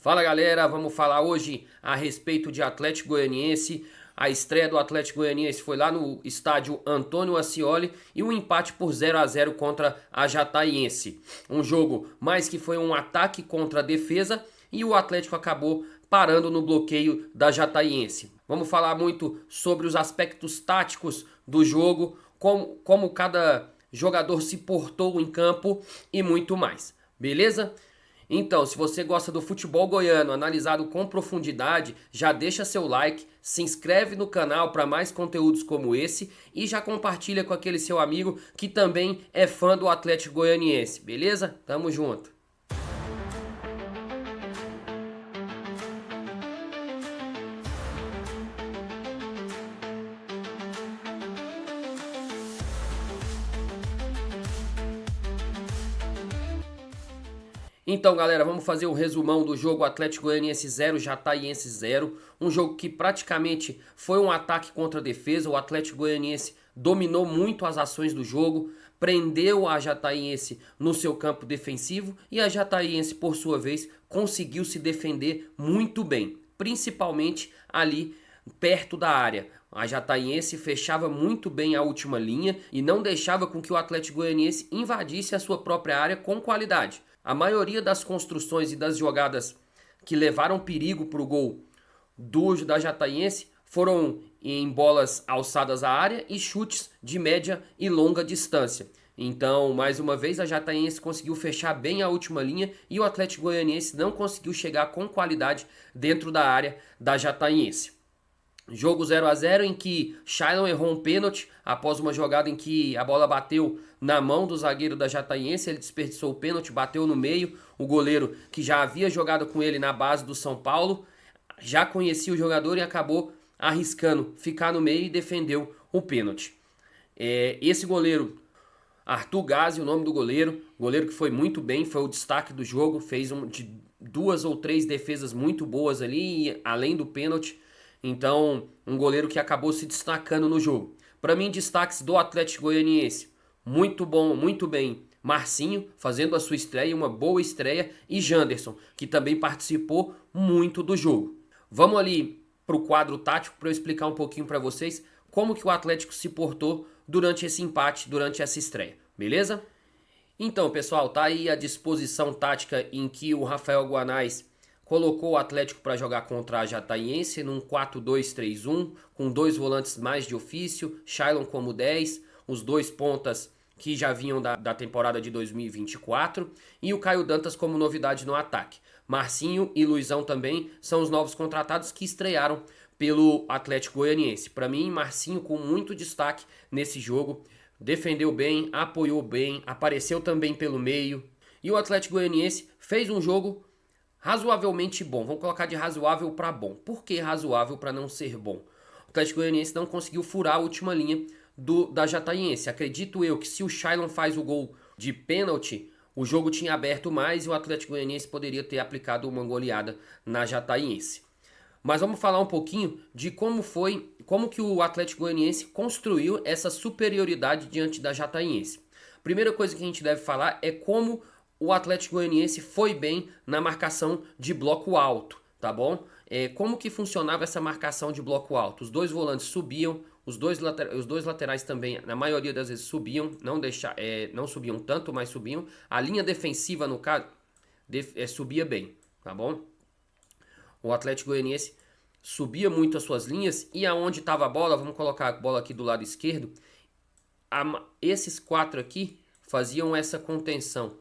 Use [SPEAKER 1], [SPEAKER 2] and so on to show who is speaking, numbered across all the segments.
[SPEAKER 1] Fala galera, vamos falar hoje a respeito de Atlético Goianiense. A estreia do Atlético Goianiense foi lá no estádio Antônio Ascioli e um empate por 0-0 contra a Jataiense. Um jogo mais que foi um ataque contra a defesa e o Atlético acabou parando no bloqueio da Jataiense. Vamos falar muito sobre os aspectos táticos do jogo, como cada jogador se portou em campo e muito mais. Beleza? Então, se você gosta do futebol goiano analisado com profundidade, já deixa seu like, se inscreve no canal para mais conteúdos como esse e já compartilha com aquele seu amigo que também é fã do Atlético Goianiense, beleza? Tamo junto! Então, galera, vamos fazer o resumão do jogo Atlético Goianiense 0, Jataiense 0. Um jogo que praticamente foi um ataque contra a defesa. O Atlético Goianiense dominou muito as ações do jogo, prendeu a Jataiense no seu campo defensivo e a Jataiense, por sua vez, conseguiu se defender muito bem, principalmente ali perto da área. A Jataiense fechava muito bem a última linha e não deixava com que o Atlético Goianiense invadisse a sua própria área com qualidade. A maioria das construções e das jogadas que levaram perigo para o gol da Jataiense foram em bolas alçadas à área e chutes de média e longa distância. Então, mais uma vez, a Jataiense conseguiu fechar bem a última linha e o Atlético Goianiense não conseguiu chegar com qualidade dentro da área da Jataiense. Jogo 0-0 em que Shailon errou um pênalti após uma jogada em que a bola bateu na mão do zagueiro da Jataiense. Ele desperdiçou o pênalti, bateu no meio. O goleiro, que já havia jogado com ele na base do São Paulo, já conhecia o jogador e acabou arriscando ficar no meio e defendeu o pênalti. Esse goleiro, Arthur Gazi, o nome do goleiro que foi muito bem, foi o destaque do jogo, fez de 2 ou 3 defesas muito boas ali, além do pênalti. Então, um goleiro que acabou se destacando no jogo. Para mim, destaques do Atlético Goianiense. Muito bom, muito bem. Marcinho, fazendo a sua estreia, uma boa estreia. E Janderson, que também participou muito do jogo. Vamos ali para o quadro tático para eu explicar um pouquinho para vocês como que o Atlético se portou durante esse empate, durante essa estreia. Beleza? Então, pessoal, tá aí a disposição tática em que o Rafael Guanais colocou o Atlético para jogar contra a Jataiense num 4-2-3-1, com 2 volantes mais de ofício, Shailon como 10, os 2 pontas que já vinham da temporada de 2024 e o Caio Dantas como novidade no ataque. Marcinho e Luizão também são os novos contratados que estrearam pelo Atlético Goianiense. Para mim, Marcinho com muito destaque nesse jogo, defendeu bem, apoiou bem, apareceu também pelo meio e o Atlético Goianiense fez um jogo razoavelmente bom. Vamos colocar de razoável para bom. Por que razoável para não ser bom? O Atlético Goianiense não conseguiu furar a última linha da Jataiense. Acredito eu que se o Shailon faz o gol de pênalti, o jogo tinha aberto mais e o Atlético Goianiense poderia ter aplicado uma goleada na Jataiense. Mas vamos falar um pouquinho de como que o Atlético Goianiense construiu essa superioridade diante da Jataiense. Primeira coisa que a gente deve falar é como o Atlético Goianiense foi bem na marcação de bloco alto, tá bom? Como que funcionava essa marcação de bloco alto? Os 2 volantes subiam, os dois laterais também, na maioria das vezes subiam, não subiam tanto, mas subiam. A linha defensiva, no caso, subia bem, tá bom? O Atlético Goianiense subia muito as suas linhas e aonde estava a bola, vamos colocar a bola aqui do lado esquerdo, esses 4 aqui faziam essa contenção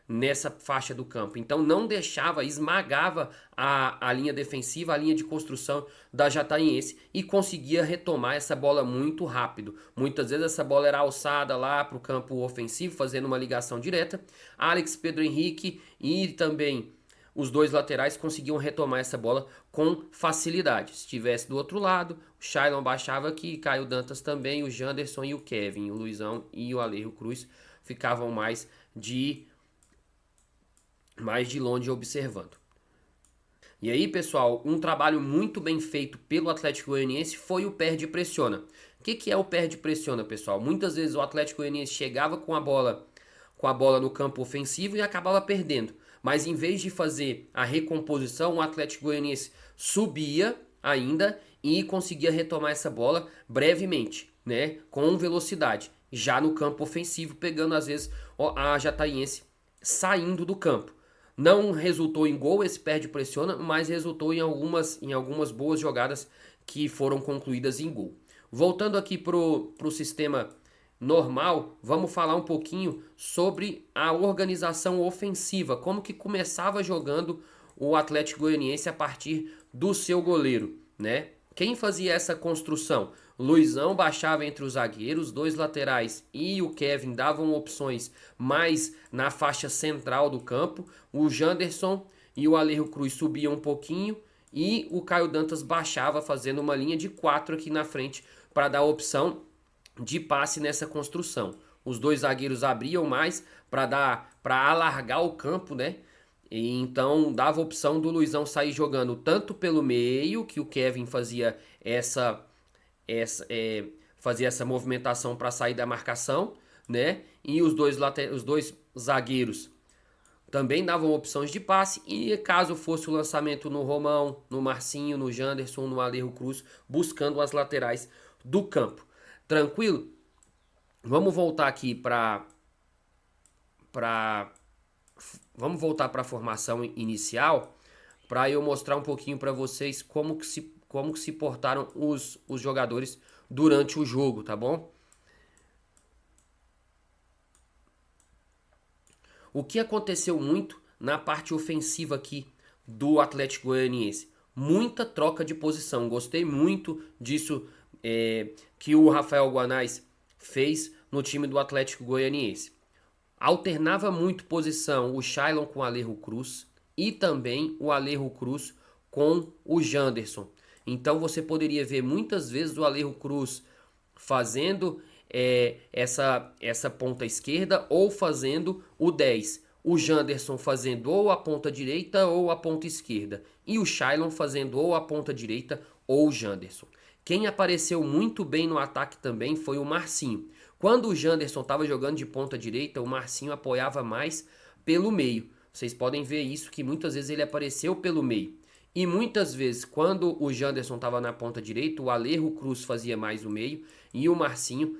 [SPEAKER 1] nessa faixa do campo. Então não deixava, esmagava a linha defensiva, a linha de construção da Jataiense e conseguia retomar essa bola muito rápido. Muitas vezes essa bola era alçada lá para o campo ofensivo, fazendo uma ligação direta. Alex, Pedro Henrique e também os 2 laterais conseguiam retomar essa bola com facilidade. Se estivesse do outro lado, o Shailon baixava aqui, Caio Dantas também, o Janderson e o Kevin, o Luizão e o Alejo Cruz ficavam mais de longe observando. E aí, pessoal, um trabalho muito bem feito pelo Atlético Goianiense foi o perde-pressiona. O que é o perde-pressiona, pessoal? Muitas vezes o Atlético Goianiense chegava com a bola no campo ofensivo e acabava perdendo. Mas em vez de fazer a recomposição, o Atlético Goianiense subia ainda e conseguia retomar essa bola brevemente, né, com velocidade, já no campo ofensivo, pegando às vezes a Jataiense saindo do campo. Não resultou em gol, esse perde-pressiona, mas resultou em algumas boas jogadas que foram concluídas em gol. Voltando aqui pro sistema normal, vamos falar um pouquinho sobre a organização ofensiva, como que começava jogando o Atlético Goianiense a partir do seu goleiro, né? Quem fazia essa construção? Luizão baixava entre os zagueiros, dois laterais e o Kevin davam opções mais na faixa central do campo. O Janderson e o Alejo Cruz subiam um pouquinho e o Caio Dantas baixava fazendo uma linha de 4 aqui na frente para dar opção de passe nessa construção. Os dois zagueiros abriam mais para alargar o campo, né? E então dava a opção do Luizão sair jogando tanto pelo meio, que o Kevin fazia fazia essa movimentação para sair da marcação, né? E os dois zagueiros também davam opções de passe e caso fosse o lançamento no Romão, no Marcinho, no Janderson, no Alejo Cruz, buscando as laterais do campo. Tranquilo? Vamos voltar aqui vamos voltar para a formação inicial para eu mostrar um pouquinho para vocês como que se portaram os jogadores durante o jogo, tá bom? O que aconteceu muito na parte ofensiva aqui do Atlético Goianiense? Muita troca de posição. Gostei muito disso que o Rafael Guanais fez no time do Atlético Goianiense. Alternava muito posição o Shailon com o Alejo Cruz e também o Alejo Cruz com o Janderson. Então você poderia ver muitas vezes o Alejo Cruz fazendo essa ponta esquerda ou fazendo o 10. O Janderson fazendo ou a ponta direita ou a ponta esquerda. E o Shailon fazendo ou a ponta direita ou o Janderson. Quem apareceu muito bem no ataque também foi o Marcinho. Quando o Janderson estava jogando de ponta direita, o Marcinho apoiava mais pelo meio. Vocês podem ver isso, que muitas vezes ele apareceu pelo meio. E muitas vezes, quando o Janderson estava na ponta direita, o Alejo Cruz fazia mais o meio e o Marcinho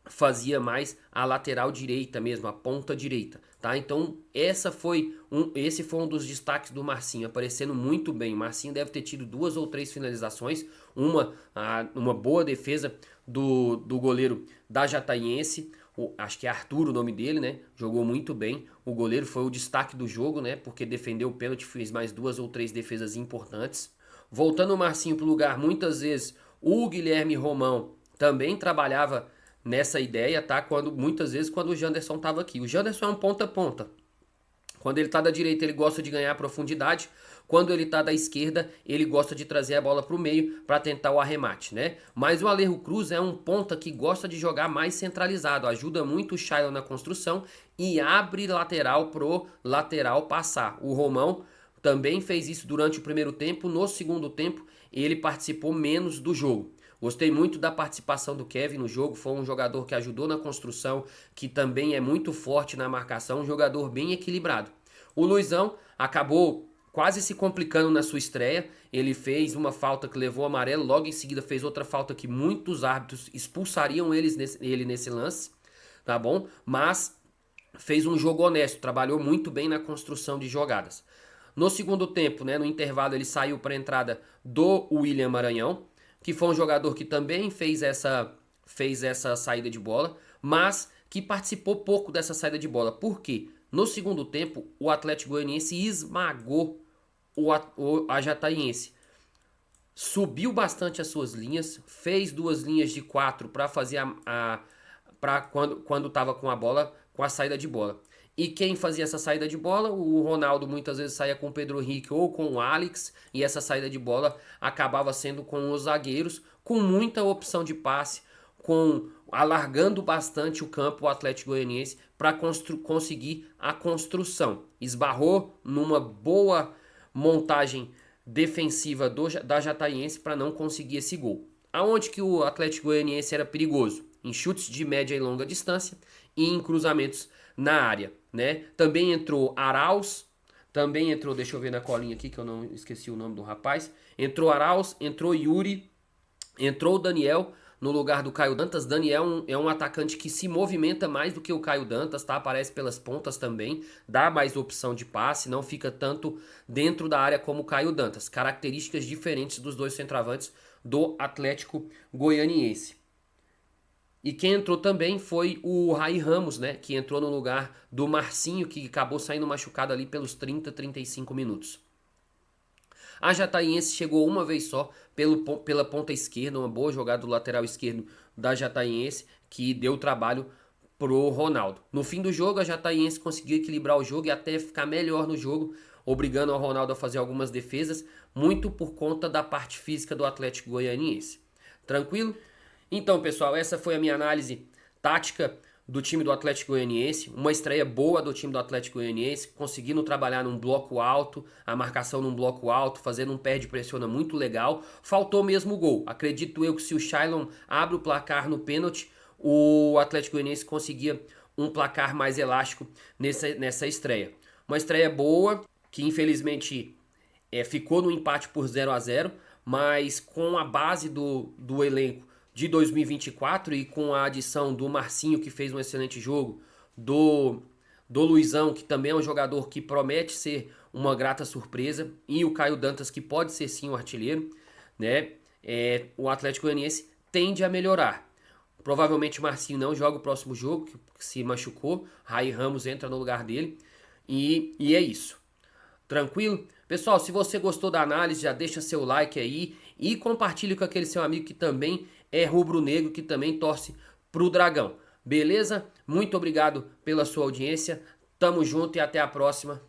[SPEAKER 1] fazia mais a lateral direita mesmo, a ponta direita, tá? Então esse foi um dos destaques do Marcinho, aparecendo muito bem. O Marcinho deve ter tido 2 ou 3 finalizações, uma boa defesa do goleiro da Jataiense, acho que é Arthur o nome dele, né? Jogou muito bem. O goleiro foi o destaque do jogo, né? Porque defendeu o pênalti, fez mais 2 ou 3 defesas importantes. Voltando o Marcinho pro lugar, muitas vezes o Guilherme Romão também trabalhava nessa ideia, tá? Muitas vezes quando o Janderson estava aqui. O Janderson é um ponta-ponta. Quando ele está da direita, ele gosta de ganhar profundidade. Quando ele está da esquerda, ele gosta de trazer a bola para o meio para tentar o arremate, né? Mas o Alejo Cruz é um ponta que gosta de jogar mais centralizado. Ajuda muito o Shailon na construção e abre lateral pro lateral passar. O Romão também fez isso durante o primeiro tempo. No segundo tempo, ele participou menos do jogo. Gostei muito da participação do Kevin no jogo, foi um jogador que ajudou na construção, que também é muito forte na marcação, um jogador bem equilibrado. O Luizão acabou quase se complicando na sua estreia, ele fez uma falta que levou amarelo, logo em seguida fez outra falta que muitos árbitros expulsariam ele nesse lance, tá bom? Mas fez um jogo honesto, trabalhou muito bem na construção de jogadas. No segundo tempo, né, no intervalo, ele saiu para a entrada do William Maranhão, que foi um jogador que também fez essa saída de bola, mas que participou pouco dessa saída de bola. Por quê? No segundo tempo, o Atlético Goianiense esmagou a Jataiense. Subiu bastante as suas linhas, fez 2 linhas de 4 para fazer para quando estava com a bola, com a saída de bola. E quem fazia essa saída de bola? O Ronaldo muitas vezes saía com o Pedro Henrique ou com o Alex, e essa saída de bola acabava sendo com os zagueiros, com muita opção de passe, alargando bastante o campo o Atlético Goianiense para conseguir a construção. Esbarrou numa boa montagem defensiva da Jataiense para não conseguir esse gol. Aonde que o Atlético Goianiense era perigoso? Em chutes de média e longa distância e em cruzamentos na área, né? Também entrou Arauz, também entrou, deixa eu ver na colinha aqui que eu não esqueci o nome do rapaz. Entrou Arauz, entrou Yuri, entrou o Daniel no lugar do Caio Dantas. Daniel é um atacante que se movimenta mais do que o Caio Dantas, tá? Aparece pelas pontas também, dá mais opção de passe, não fica tanto dentro da área como o Caio Dantas. Características diferentes dos dois centroavantes do Atlético Goianiense. E quem entrou também foi o Rai Ramos, né? Que entrou no lugar do Marcinho, que acabou saindo machucado ali pelos 30, 35 minutos. A Jataiense chegou uma vez só pela ponta esquerda, uma boa jogada do lateral esquerdo da Jataiense, que deu trabalho pro Ronaldo. No fim do jogo, a Jataiense conseguiu equilibrar o jogo e até ficar melhor no jogo, obrigando o Ronaldo a fazer algumas defesas, muito por conta da parte física do Atlético Goianiense. Tranquilo? Então, pessoal, essa foi a minha análise tática do time do Atlético Goianiense, uma estreia boa do time do Atlético Goianiense, conseguindo trabalhar num bloco alto, a marcação num bloco alto, fazendo um pé de pressiona muito legal. Faltou mesmo o gol. Acredito eu que se o Shailon abre o placar no pênalti, o Atlético Goianiense conseguia um placar mais elástico nessa estreia. Uma estreia boa, que infelizmente ficou no empate por 0-0, mas com a base do elenco de 2024 e com a adição do Marcinho, que fez um excelente jogo, do Luizão, que também é um jogador que promete ser uma grata surpresa, e o Caio Dantas, que pode ser sim o artilheiro, né? O Atlético Goianiense tende a melhorar. Provavelmente o Marcinho não joga o próximo jogo, que se machucou, Rai Ramos entra no lugar dele, e é isso. Tranquilo? Pessoal, se você gostou da análise, já deixa seu like aí e compartilhe com aquele seu amigo que também é rubro-negro, que também torce pro Dragão. Beleza? Muito obrigado pela sua audiência. Tamo junto e até a próxima.